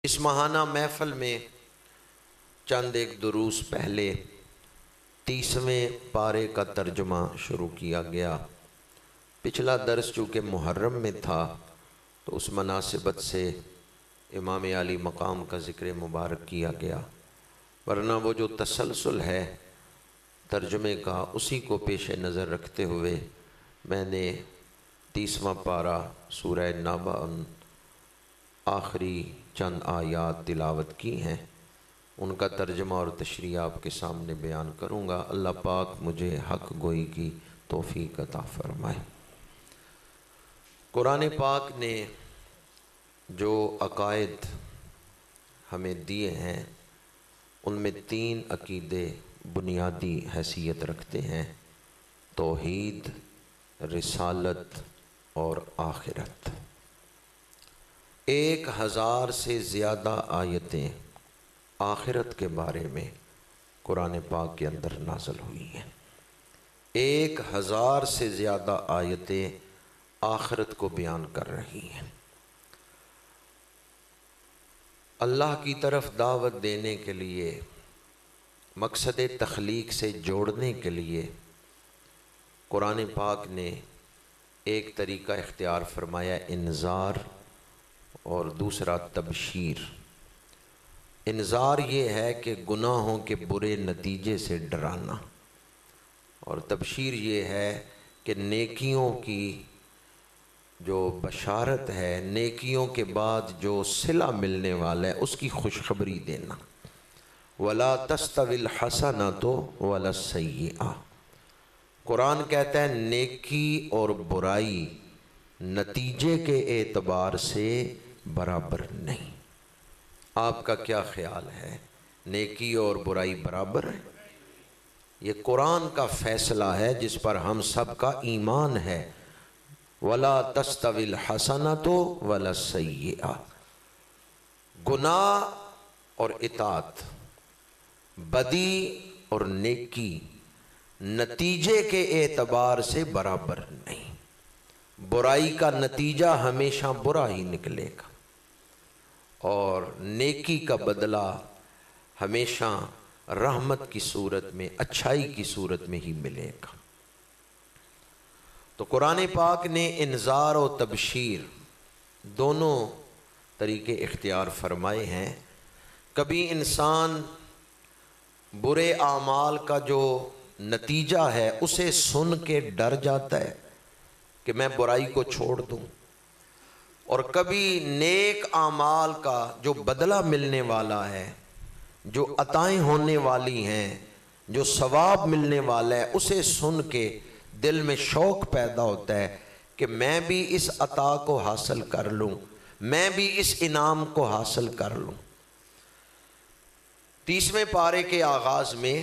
اس ماہانہ محفل میں چند ایک دروس پہلے 30ویں پارے کا ترجمہ شروع کیا گیا۔ پچھلا درس چونکہ محرم میں تھا تو اس مناسبت سے امام عالی مقام کا ذکر مبارک کیا گیا، ورنہ وہ جو تسلسل ہے ترجمے کا اسی کو پیش نظر رکھتے ہوئے میں نے 30واں پارہ سورہ نبأ آخری چند آیات تلاوت کی ہیں، ان کا ترجمہ اور تشریح آپ کے سامنے بیان کروں گا۔ اللہ پاک مجھے حق گوئی کی توفیق عطا فرمائے۔ قرآن پاک نے جو عقائد ہمیں دیے ہیں ان میں 3 عقیدے بنیادی حیثیت رکھتے ہیں: توحید، رسالت اور آخرت۔ 1000 سے زیادہ آیتیں آخرت کے بارے میں قرآن پاک کے اندر نازل ہوئی ہیں۔ 1000 سے زیادہ آیتیں آخرت کو بیان کر رہی ہیں۔ اللہ کی طرف دعوت دینے کے لیے، مقصد تخلیق سے جوڑنے کے لیے قرآن پاک نے ایک طریقہ اختیار فرمایا، انذار، اور دوسرا تبشیر۔ انذار یہ ہے کہ گناہوں کے برے نتیجے سے ڈرانا، اور تبشیر یہ ہے کہ نیکیوں کی جو بشارت ہے، نیکیوں کے بعد جو صلہ ملنے والا ہے اس کی خوشخبری دینا۔ وَلَا تَسْتَوِي الْحَسَنَةُ وَلَا السَّيِّئَةُ۔ قرآن کہتا ہے نیکی اور برائی نتیجے کے اعتبار سے برابر نہیں۔ آپ کا کیا خیال ہے؟ نیکی اور برائی برابر ہے؟ یہ قرآن کا فیصلہ ہے جس پر ہم سب کا ایمان ہے۔ وَلَا تَسْتَوِي الْحَسَنَةُ وَلَا السَّيِّئَةُ۔ گناہ اور اطاعت، بدی اور نیکی نتیجے کے اعتبار سے برابر نہیں۔ برائی کا نتیجہ ہمیشہ برا ہی نکلے گا، اور نیکی کا بدلہ ہمیشہ رحمت کی صورت میں، اچھائی کی صورت میں ہی ملے گا۔ تو قرآن پاک نے انذار و تبشیر دونوں طریقے اختیار فرمائے ہیں۔ کبھی انسان برے اعمال کا جو نتیجہ ہے اسے سن کے ڈر جاتا ہے کہ میں برائی کو چھوڑ دوں، اور کبھی نیک اعمال کا جو بدلہ ملنے والا ہے، جو عطائیں ہونے والی ہیں، جو ثواب ملنے والا ہے، اسے سن کے دل میں شوق پیدا ہوتا ہے کہ میں بھی اس عطا کو حاصل کر لوں، میں بھی اس انعام کو حاصل کر لوں۔ 30ویں پارے کے آغاز میں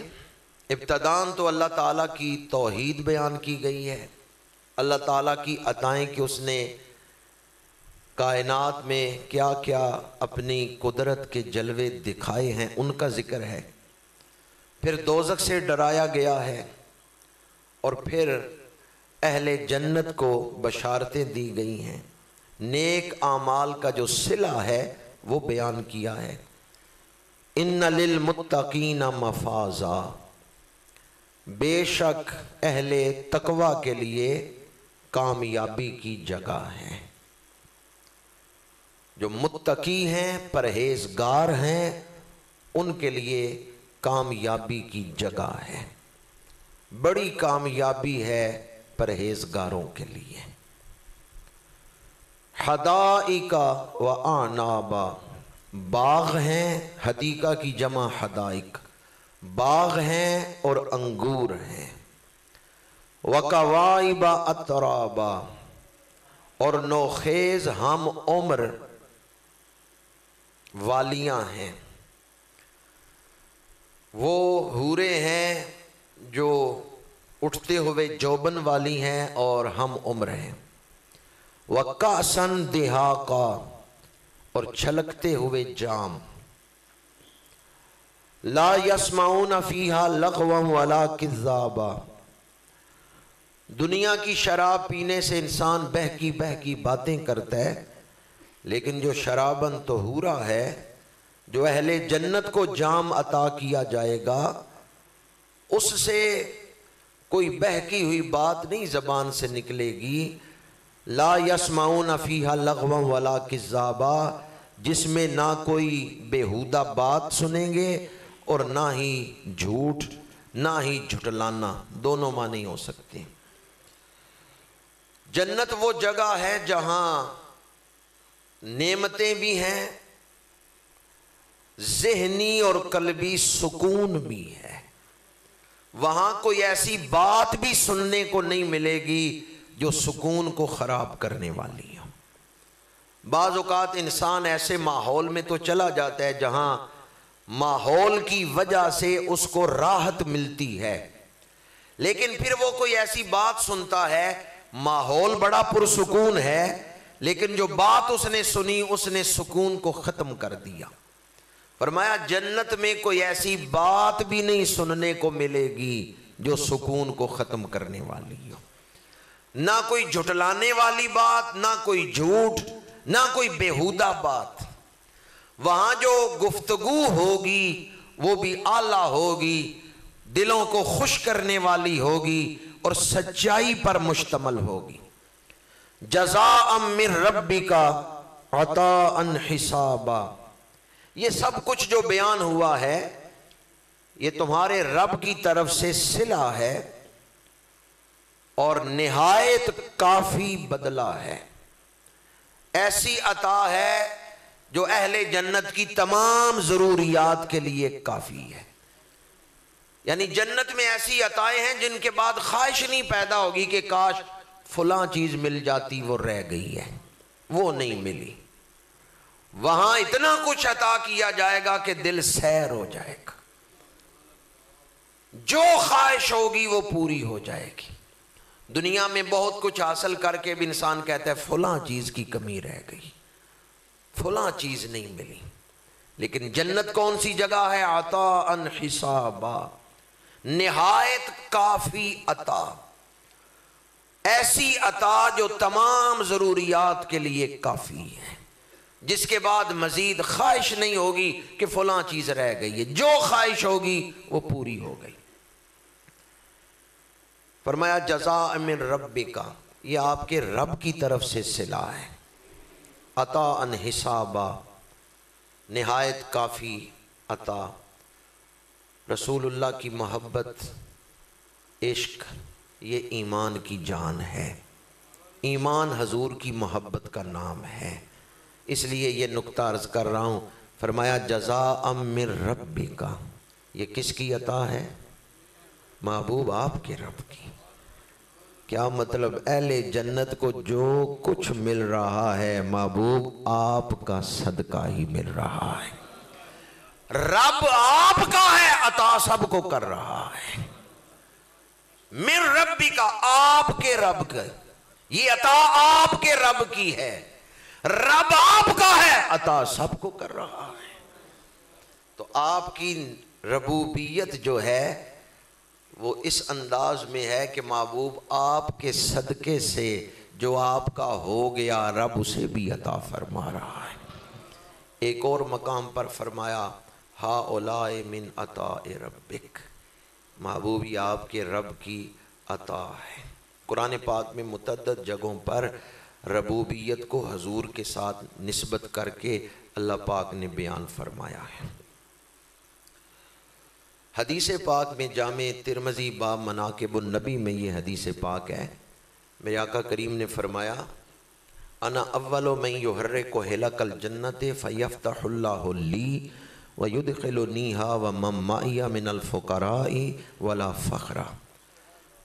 ابتداً تو اللہ تعالیٰ کی توحید بیان کی گئی ہے، اللہ تعالیٰ کی عطائیں کہ اس نے کائنات میں کیا کیا اپنی قدرت کے جلوے دکھائے ہیں ان کا ذکر ہے۔ پھر دوزخ سے ڈرایا گیا ہے، اور پھر اہل جنت کو بشارتیں دی گئی ہیں۔ نیک اعمال کا جو صلہ ہے وہ بیان کیا ہے۔ ان للمتقین مفازا، بے شک اہل تقوی کے لیے کامیابی کی جگہ ہے۔ جو متقی ہیں، پرہیزگار ہیں، ان کے لیے کامیابی کی جگہ ہے۔ بڑی کامیابی ہے پرہیزگاروں کے لیے۔ حدائق و اعنابا، باغ ہیں، حدیقہ کی جمع حدائق، باغ ہیں اور انگور ہیں۔ وکواعب اترابا، اور نوخیز ہم عمر والیاں ہیں۔ وہ حوریں ہیں جو اٹھتے ہوئے جوبن والی ہیں اور ہم عمر ہیں۔ وَكَأْسًا دِهَاقًا، اور چھلکتے ہوئے جام۔ لَا يَسْمَعُونَ فِيهَا لَغْوًا وَلَا كِذَّابًا، دنیا کی شراب پینے سے انسان بہکی بہکی باتیں کرتا ہے، لیکن جو شرابن طہورا ہے، جو اہل جنت کو جام عطا کیا جائے گا، اس سے کوئی بہکی ہوئی بات نہیں زبان سے نکلے گی۔ لا یسمعون فیہا لغوا ولا کذابا، جس میں نہ کوئی بیہودہ بات سنیں گے اور نہ ہی جھوٹ، نہ ہی جھٹلانا، دونوں معنی ہو سکتے ہیں۔ جنت وہ جگہ ہے جہاں نعمتیں بھی ہیں، ذہنی اور قلبی سکون بھی ہے۔ وہاں کوئی ایسی بات بھی سننے کو نہیں ملے گی جو سکون کو خراب کرنے والی ہو۔ بعض اوقات انسان ایسے ماحول میں تو چلا جاتا ہے جہاں ماحول کی وجہ سے اس کو راحت ملتی ہے، لیکن پھر وہ کوئی ایسی بات سنتا ہے، ماحول بڑا پرسکون ہے، لیکن جو بات اس نے سنی اس نے سکون کو ختم کر دیا۔ فرمایا جنت میں کوئی ایسی بات بھی نہیں سننے کو ملے گی جو سکون کو ختم کرنے والی ہو، نہ کوئی جھٹلانے والی بات، نہ کوئی جھوٹ، نہ کوئی بیہودہ بات۔ وہاں جو گفتگو ہوگی وہ بھی اعلیٰ ہوگی، دلوں کو خوش کرنے والی ہوگی اور سچائی پر مشتمل ہوگی۔ جزاء من ربک عطاء حسابا، یہ سب کچھ جو بیان ہوا ہے یہ تمہارے رب کی طرف سے صلہ ہے اور نہایت کافی بدلہ ہے۔ ایسی عطا ہے جو اہل جنت کی تمام ضروریات کے لیے کافی ہے۔ یعنی جنت میں ایسی عطائیں ہیں جن کے بعد خواہش نہیں پیدا ہوگی کہ کاش فلاں چیز مل جاتی، وہ رہ گئی ہے، وہ نہیں ملی۔ وہاں اتنا کچھ عطا کیا جائے گا کہ دل سیر ہو جائے گا، جو خواہش ہوگی وہ پوری ہو جائے گی۔ دنیا میں بہت کچھ حاصل کر کے بھی انسان کہتا ہے فلاں چیز کی کمی رہ گئی، فلاں چیز نہیں ملی، لیکن جنت کون سی جگہ ہے؟ عطاء حسابا، نہایت کافی عطا، ایسی عطا جو تمام ضروریات کے لیے کافی ہے، جس کے بعد مزید خواہش نہیں ہوگی کہ فلاں چیز رہ گئی ہے، جو خواہش ہوگی وہ پوری ہو گئی۔ فرمایا جزاء من ربک، یہ آپ کے رب کی طرف سے صلہ ہے۔ عطاء حسابا، نہایت کافی عطا۔ رسول اللہ کی محبت، عشق، یہ ایمان کی جان ہے۔ ایمان حضور کی محبت کا نام ہے، اس لیے یہ نکتہ عرض کر رہا ہوں۔ فرمایا جزاء من ربک، یہ کس کی عطا ہے؟ محبوب آپ کے رب کی۔ کیا مطلب؟ اہل جنت کو جو کچھ مل رہا ہے محبوب آپ کا صدقہ ہی مل رہا ہے۔ رب آپ کا ہے، عطا سب کو کر رہا ہے۔ من ربی کا، آپ کے رب کا، یہ عطا آپ کے رب کی ہے۔ رب آپ کا ہے، عطا سب کو کر رہا ہے۔ تو آپ کی ربوبیت جو ہے وہ اس انداز میں ہے کہ محبوب آپ کے صدقے سے جو آپ کا ہو گیا رب اسے بھی عطا فرما رہا ہے۔ ایک اور مقام پر فرمایا ہؤلاء من عطاء ربک، محبوب یہ آپ کے رب کی عطا ہے۔ قرآن پاک میں متعدد جگہوں پر ربوبیت کو حضور کے ساتھ نسبت کر کے اللہ پاک نے بیان فرمایا ہے۔ حدیث پاک میں جامع ترمذی باب مناقب النبی میں یہ حدیث پاک ہے، میرے آقا کریم نے فرمایا انا اول من یحرک حلق الجنت فیفتح اللہ لی ویدخلنیہا ومن معی من الفقراء ولا فخر۔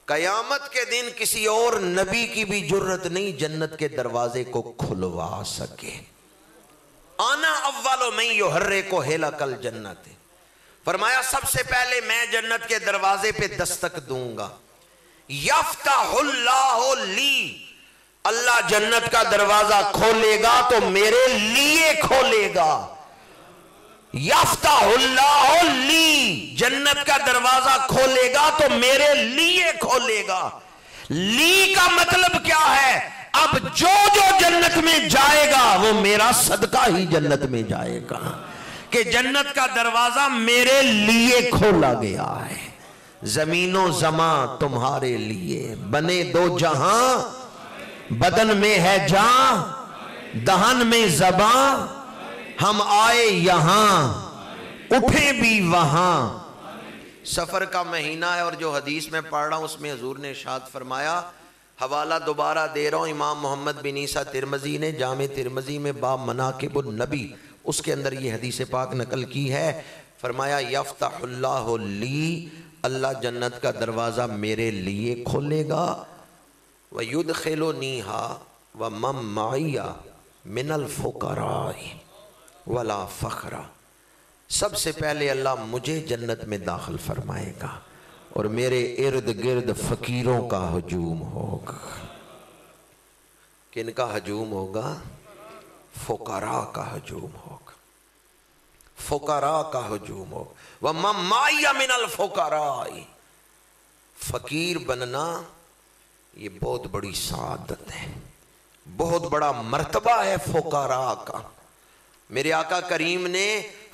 قیامت کے دن کسی اور نبی کی بھی جرت نہیں جنت کے دروازے کو کھلوا سکے۔ انا اول من یحرک حلق الجنت، فرمایا سب سے پہلے میں جنت کے دروازے پہ دستک دوں گا۔ یفتح اللہ لی، اللہ جنت کا دروازہ کھولے گا تو میرے لیے کھولے گا۔ یفتح اللہ لی، جنت کا دروازہ کھولے گا تو میرے لیے کھولے گا۔ لی کا مطلب کیا ہے؟ اب جو جو جنت میں جائے گا وہ میرا صدقہ ہی جنت میں جائے گا، کہ جنت کا دروازہ میرے لیے کھولا گیا ہے۔ زمین و زمان تمہارے لیے، بنے دو جہاں، بدن میں ہے جان، دہن میں زبان، ہم آئے یہاں اٹھے بھی وہاں۔ سفر کا مہینہ ہے، اور جو حدیث میں پڑھ رہا ہوں اس میں حضور نے ارشاد فرمایا، حوالہ دوبارہ دے رہا ہوں، امام محمد بن عیسیٰ ترمذی نے جامع ترمذی میں باب مناقب النبی، اس کے اندر یہ حدیث پاک نقل کی ہے۔ فرمایا یفتح اللہ لی، اللہ جنت کا دروازہ میرے لیے کھولے گا، وَيُدْخِلُنِيهَا وَمَن مَّعِيَ مِنَ الْفُقَرَاءِ وَلَا فَخْرَ، سب سے پہلے اللہ مجھے جنت میں داخل فرمائے گا، اور میرے ارد گرد فقیروں کا ہجوم ہوگا۔ کن کا ہجوم ہوگا؟ فقراء کا ہجوم ہوگا، فقراء کا ہجوم ہوگا۔ وَمَن مَّعِيَ مِنَ الْفُقَرَاءِ، فقیر بننا یہ بہت بڑی سعادت ہے، بہت بڑا مرتبہ ہے فقراء کا۔ میرے آقا کریم نے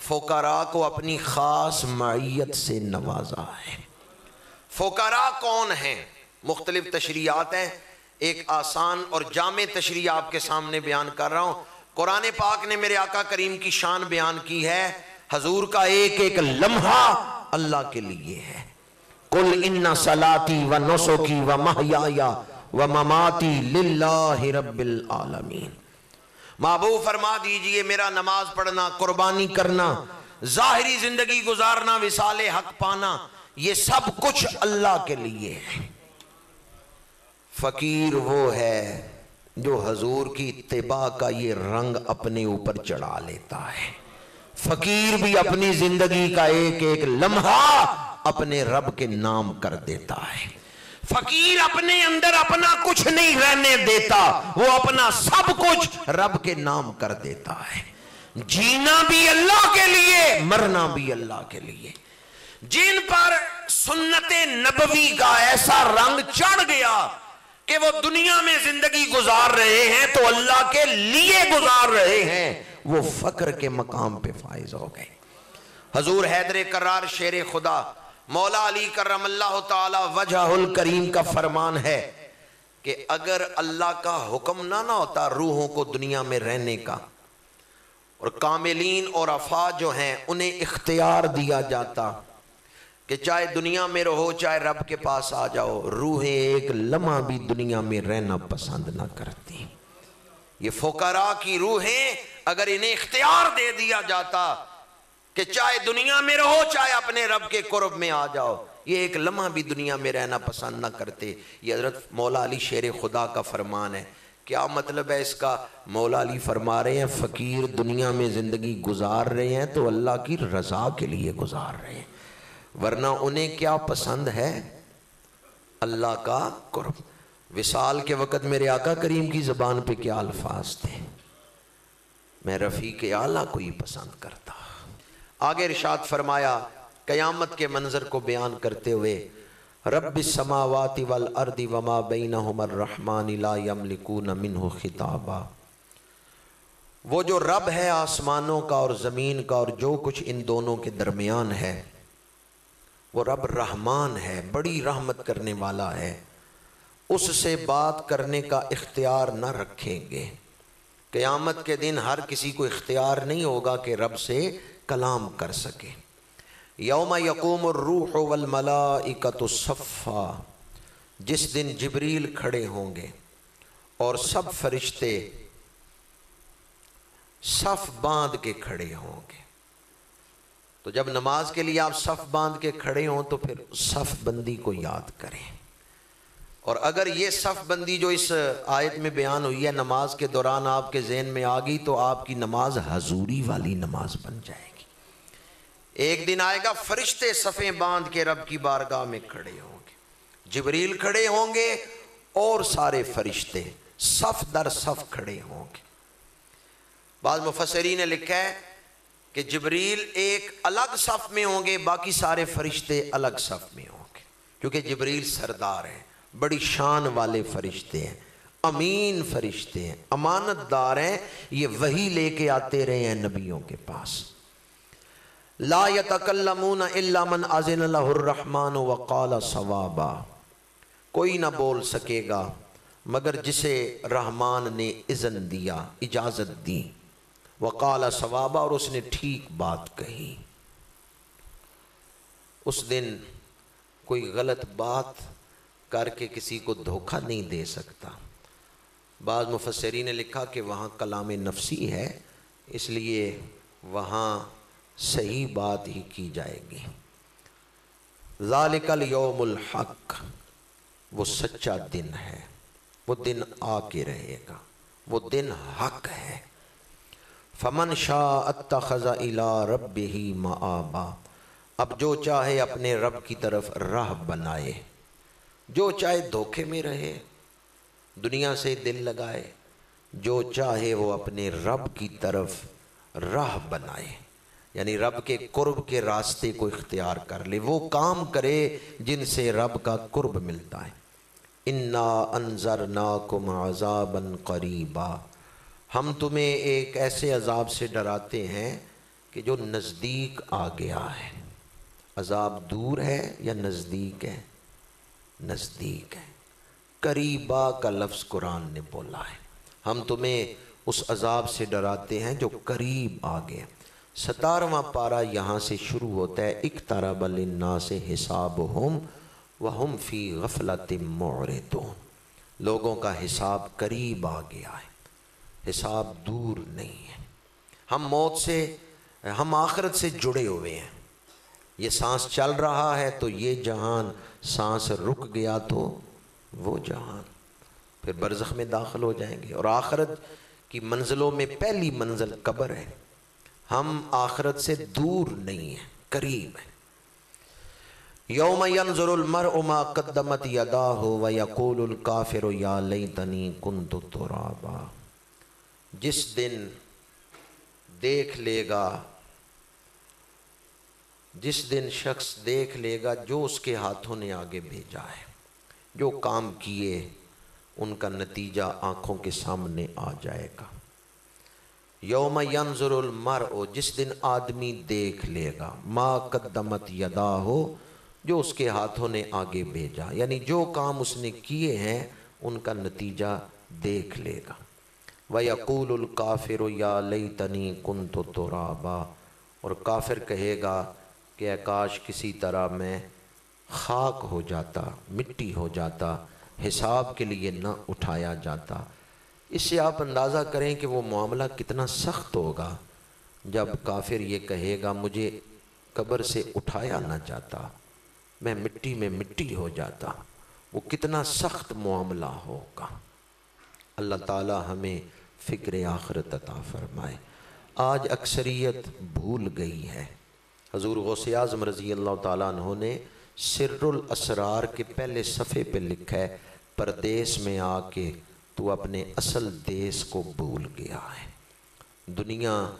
فقراء کو اپنی خاص معیت سے نوازا ہے۔ فقراء کون ہیں؟ مختلف تشریحات ہیں، ایک آسان اور جامع تشریح آپ کے سامنے بیان کر رہا ہوں۔ قرآن پاک نے میرے آقا کریم کی شان بیان کی ہے، حضور کا ایک ایک لمحہ اللہ کے لیے ہے۔ قُلْ إِنَّ صَلَاتِي وَنُسُكِي وَمَحْيَايَ وَمَمَاتِي لِلَّهِ رَبِّ الْعَالَمِينَ، محبوب فرما دیجئے میرا نماز پڑھنا، قربانی کرنا، ظاہری زندگی گزارنا، وصال حق پانا، یہ سب کچھ اللہ کے لیے ہے۔ فقیر وہ ہے جو حضور کی اتباع کا یہ رنگ اپنے اوپر چڑھا لیتا ہے۔ فقیر بھی اپنی زندگی کا ایک ایک لمحہ اپنے رب کے نام کر دیتا ہے۔ فقیر اپنے اندر اپنا کچھ نہیں رہنے دیتا، وہ اپنا سب کچھ رب کے نام کر دیتا ہے۔ جینا بھی اللہ کے لیے، مرنا بھی اللہ کے لیے۔ جن پر سنت نبوی کا ایسا رنگ چڑھ گیا کہ وہ دنیا میں زندگی گزار رہے ہیں تو اللہ کے لیے گزار رہے ہیں، وہ فقر کے مقام پہ فائز ہو گئے۔ حضور حیدر کرار شیر خدا مولا علی کرم اللہ تعالی وجہ الکریم کا فرمان ہے کہ اگر اللہ کا حکم نہ ہوتا روحوں کو دنیا میں رہنے کا، اور کاملین اور افاض جو ہیں انہیں اختیار دیا جاتا کہ چاہے دنیا میں رہو چاہے رب کے پاس آ جاؤ، روحیں ایک لمحہ بھی دنیا میں رہنا پسند نہ کرتی۔ یہ فقراء کی روحیں اگر انہیں اختیار دے دیا جاتا کہ چاہے دنیا میں رہو چاہے اپنے رب کے قرب میں آ جاؤ، یہ ایک لمحہ بھی دنیا میں رہنا پسند نہ کرتے۔ یہ حضرت مولا علی شیر خدا کا فرمان ہے۔ کیا مطلب ہے اس کا؟ مولا علی فرما رہے ہیں فقیر دنیا میں زندگی گزار رہے ہیں تو اللہ کی رضا کے لیے گزار رہے ہیں، ورنہ انہیں کیا پسند ہے؟ اللہ کا قرب۔ وصال کے وقت میرے آقا کریم کی زبان پہ کیا الفاظ تھے؟ میں رفیق اعلیٰ کو ہی پسند کرتا۔ آگے ارشاد فرمایا قیامت کے منظر کو بیان کرتے ہوئے، رب السماوات والارض وما بینہما الرحمن لا یملکون منہ خطابا، وہ جو رب ہے آسمانوں کا اور زمین کا اور جو کچھ ان دونوں کے درمیان ہے، وہ رب رحمان ہے، بڑی رحمت کرنے والا ہے، اس سے بات کرنے کا اختیار نہ رکھیں گے۔ قیامت کے دن ہر کسی کو اختیار نہیں ہوگا کہ رب سے کلام کر سکے۔ یوم یقوم الروح والملائکۃ صفا، جس دن جبریل کھڑے ہوں گے اور سب فرشتے صف باندھ کے کھڑے ہوں گے۔ تو جب نماز کے لیے آپ صف باندھ کے کھڑے ہوں تو پھر صف بندی کو یاد کریں، اور اگر یہ صف بندی جو اس آیت میں بیان ہوئی ہے نماز کے دوران آپ کے ذہن میں آ گئی تو آپ کی نماز حضوری والی نماز بن جائے گی۔ ایک دن آئے گا فرشتے صفیں باندھ کے رب کی بارگاہ میں کھڑے ہوں گے، جبریل کھڑے ہوں گے اور سارے فرشتے صف در صف کھڑے ہوں گے۔ بعض مفسرین نے لکھا ہے کہ جبریل ایک الگ صف میں ہوں گے، باقی سارے فرشتے الگ صف میں ہوں گے، کیونکہ جبریل سردار ہیں، بڑی شان والے فرشتے ہیں، امین فرشتے ہیں، امانت دار ہیں، یہ وحی لے کے آتے رہے ہیں نبیوں کے پاس۔ لا یتکلمون الا من اذن له الرحمن وقال صوابا، کوئی نہ بول سکے گا مگر جسے رحمان نے اذن دیا، اجازت دی، وقال صوابا، اور اس نے ٹھیک بات کہی۔ اس دن کوئی غلط بات کر کے کسی کو دھوکہ نہیں دے سکتا۔ بعض مفسرین نے لکھا کہ وہاں کلام نفسی ہے، اس لیے وہاں صحیح بات ہی کی جائے گی۔ ذالک الیوم الحق، وہ سچا دن ہے، وہ دن آ کے رہے گا، وہ دن حق ہے۔ فمن شاء اتخذ الی ربہ مآبا، اب جو چاہے اپنے رب کی طرف راہ بنائے، جو چاہے دھوکے میں رہے، دنیا سے دل لگائے، جو چاہے وہ اپنے رب کی طرف راہ بنائے، یعنی رب کے قرب کے راستے کو اختیار کر لے، وہ کام کرے جن سے رب کا قرب ملتا ہے۔ انا انذرناکم عذابا قریبا، ہم تمہیں ایک ایسے عذاب سے ڈراتے ہیں کہ جو نزدیک آ گیا ہے۔ عذاب دور ہے یا نزدیک ہے؟ نزدیک ہے۔ قریبا کا لفظ قرآن نے بولا ہے، ہم تمہیں اس عذاب سے ڈراتے ہیں جو قریب آ گیا۔ 17واں پارہ یہاں سے شروع ہوتا ہے، اقترب للناس حسابہم وہم فی غفلۃ معرضون، لوگوں کا حساب قریب آ گیا ہے، حساب دور نہیں ہے۔ ہم موت سے، ہم آخرت سے جڑے ہوئے ہیں۔ یہ سانس چل رہا ہے تو یہ جہان، سانس رک گیا تو وہ جہان، پھر برزخ میں داخل ہو جائیں گے۔ اور آخرت کی منزلوں میں پہلی منزل قبر ہے۔ ہم آخرت سے دور نہیں ہیں، قریب ہیں۔ یوم ینظر المرء ما قدمت یداہ ویقول الکافر یا لیتنی کنت ترابا، جس دن دیکھ لے گا، جس دن شخص دیکھ لے گا جو اس کے ہاتھوں نے آگے بھیجا ہے، جو کام کیے ان کا نتیجہ آنکھوں کے سامنے آ جائے گا۔ یوم ینظر المرء، جس دن آدمی دیکھ لے گا، ما قدمت یداہ، جو اس کے ہاتھوں نے آگے بھیجا، یعنی جو کام اس نے کیے ہیں ان کا نتیجہ دیکھ لے گا۔ وَيَقُولُ الْكَافِرُ يَا لَيْتَنِي كُنْتُ تُرَابًا، اور کافر کہے گا کہ اے کاش کسی طرح میں خاک ہو جاتا، مٹی ہو جاتا، حساب کے لیے نہ اٹھایا جاتا۔ اس سے آپ اندازہ کریں کہ وہ معاملہ کتنا سخت ہوگا جب کافر یہ کہے گا مجھے قبر سے اٹھایا نہ جاتا، میں مٹی میں مٹی ہو جاتا، وہ کتنا سخت معاملہ ہوگا۔ اللہ تعالی ہمیں فکر آخرت عطا فرمائے۔ آج اکثریت بھول گئی ہے۔ حضور غوث اعظم رضی اللہ تعالیٰ عنہ نے سر الاسرار کے پہلے صفحے پہ لکھا ہے، پردیس میں آ کے تو اپنے اصل دیس کو بھول گیا ہے۔ دنیا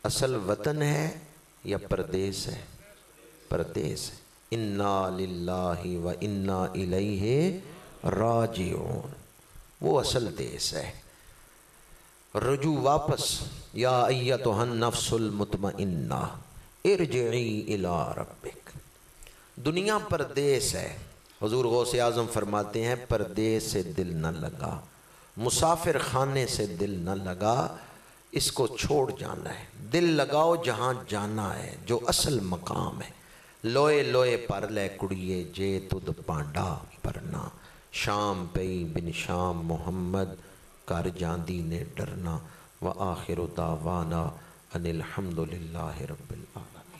اصل وطن ہے یا پردیس ہے؟ پردیس ہے۔ انا للہ و انا الیہ راجعون، وہ اصل دیس ہے۔ رجوع واپس، یا ایتھا النفس المطمئنہ ارجعی الی ربک۔ دنیا پردیس ہے۔ حضور غوث اعظم فرماتے ہیں پردیس سے دل نہ لگا، مسافر خانے سے دل نہ لگا، اس کو چھوڑ جانا ہے۔ دل لگاؤ جہاں جانا ہے، جو اصل مقام ہے۔ لوئے لوئے پر لے کڑیے جے تد پانڈا پرنا، شام پئی بن شام محمد کر جاندی نے ڈرنا، وآخر دعوانا ان الحمد للہ رب العالمین۔